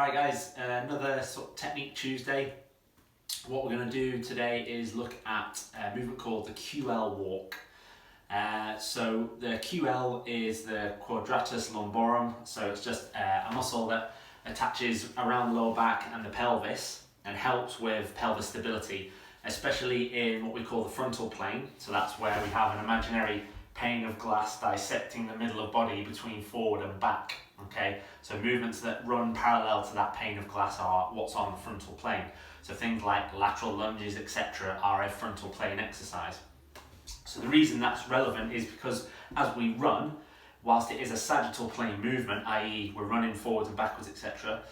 Alright guys, another sort of technique Tuesday. What we're going to do today is look at a movement called the QL walk. So the QL is the Quadratus Lumborum, so it's just a muscle that attaches around the lower back and the pelvis and helps with pelvis stability, especially in what we call the frontal plane. So that's where we have an imaginary pane of glass dissecting the middle of body between forward and back. Okay, so movements that run parallel to that pane of glass are what's on the frontal plane. So things like lateral lunges, etc. are a frontal plane exercise. So the reason that's relevant is because as we run, whilst it is a sagittal plane movement, i.e. we're running forwards and backwards, etc.,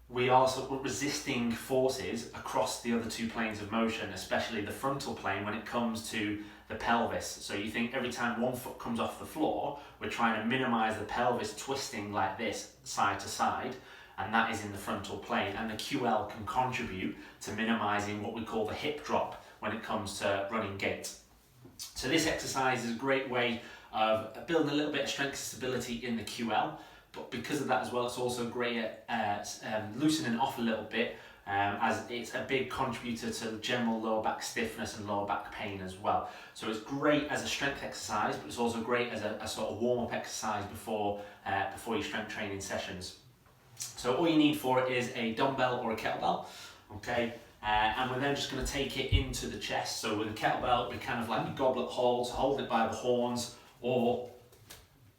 we are sort of resisting forces across the other two planes of motion, especially the frontal plane when it comes to the pelvis. So you think every time one foot comes off the floor, we're trying to minimize the pelvis twisting like this, side to side, and that is in the frontal plane. And the QL can contribute to minimizing what we call the hip drop when it comes to running gait. So this exercise is a great way of building a little bit of strength and stability in the QL, but because of that as well, it's also great at loosening off a little bit, as it's a big contributor to general lower back stiffness and lower back pain as well. So it's great as a strength exercise, but it's also great as a sort of warm-up exercise before your strength training sessions. So all you need for it is a dumbbell or a kettlebell, okay? And we're then just going to take it into the chest. So with a kettlebell, it'll be kind of like a goblet hold, so hold it by the horns or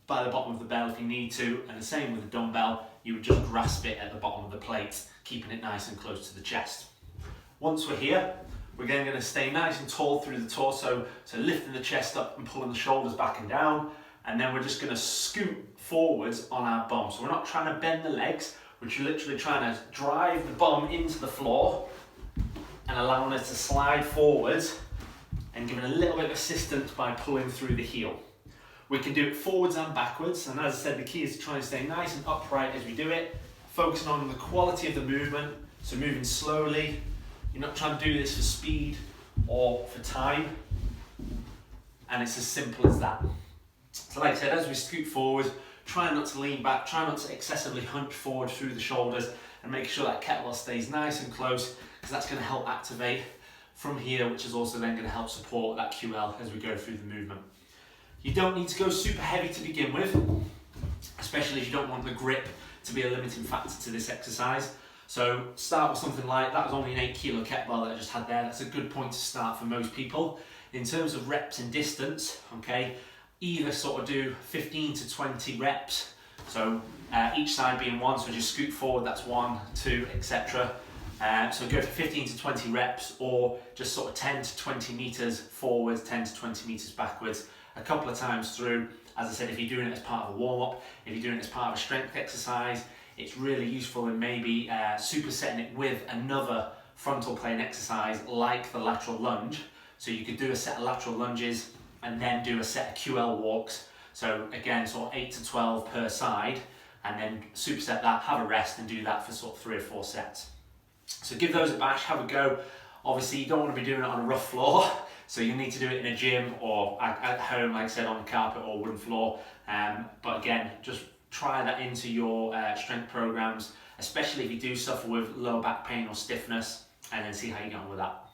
by the bottom of the bell if you need to, and the same with the dumbbell, you would just grasp it at the bottom of the plate, keeping it nice and close to the chest. Once we're here, we're then going to stay nice and tall through the torso, so lifting the chest up and pulling the shoulders back and down, and then we're just going to scoot forwards on our bum. So we're not trying to bend the legs, we're literally trying to drive the bum into the floor and allowing it to slide forwards and giving a little bit of assistance by pulling through the heel. We can do it forwards and backwards, and as I said, the key is to try and stay nice and upright as we do it, focusing on the quality of the movement, so moving slowly. You're not trying to do this for speed or for time, and it's as simple as that. So like I said, as we scoot forward, try not to lean back, try not to excessively hunch forward through the shoulders, and make sure that kettlebell stays nice and close, because that's going to help activate from here, which is also then going to help support that QL as we go through the movement. You don't need to go super heavy to begin with, especially if you don't want the grip to be a limiting factor to this exercise. So start with something like, that was only an 8 kilo kettlebell that I just had there. That's a good point to start for most people. In terms of reps and distance, okay, either sort of do 15 to 20 reps. So each side being one, so just scoot forward, that's 1, 2, etc. So go for 15 to 20 reps, or just sort of 10 to 20 meters forwards, 10 to 20 meters backwards, a couple of times through. As I said, if you're doing it as part of a warm-up, if you're doing it as part of a strength exercise, it's really useful in maybe supersetting it with another frontal plane exercise like the lateral lunge. So you could do a set of lateral lunges and then do a set of QL walks. So again, sort of 8 to 12 per side, and then superset that, have a rest, and do that for sort of 3 or 4 sets. So give those a bash, have a go. Obviously, you don't want to be doing it on a rough floor, so you need to do it in a gym or at home, like I said, on a carpet or wooden floor. But again, just try that into your strength programs, especially if you do suffer with lower back pain or stiffness, and then see how you get on with that.